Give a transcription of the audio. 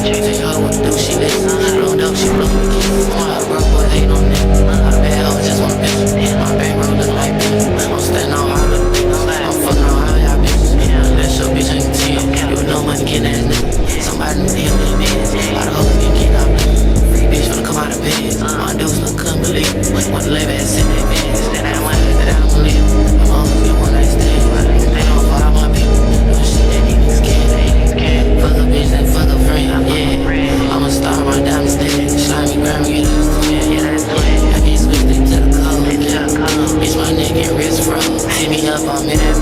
Take her what to do, she listen. Blowed up, she blew me. My bro, boy, hate on that. All the bad hoes just want bitch. My back road look like bitch. I'm standing on all of it. I'm fucking on all y'all bitches. That's your bitch, I can see it. You with no money, getting ass nigga. Somebody need to help me in bed. All the hoes get kicked out. Free bitch finna come out of bed. My dudes look couldn't believe it. Want to lay back, sit in their beds. Then I went that I don't believe it. I'm always get one night stand. They don't fall out my people. Doing shit that these niggas can't. Fuck a bitch, then fuck a friend. Yeah, I'm a star, my diamonds dead. Slimy, grimy, get us to it. I can't switch it to the code. Bitch, my nigga get wrist froze. Hit me up, I'm in that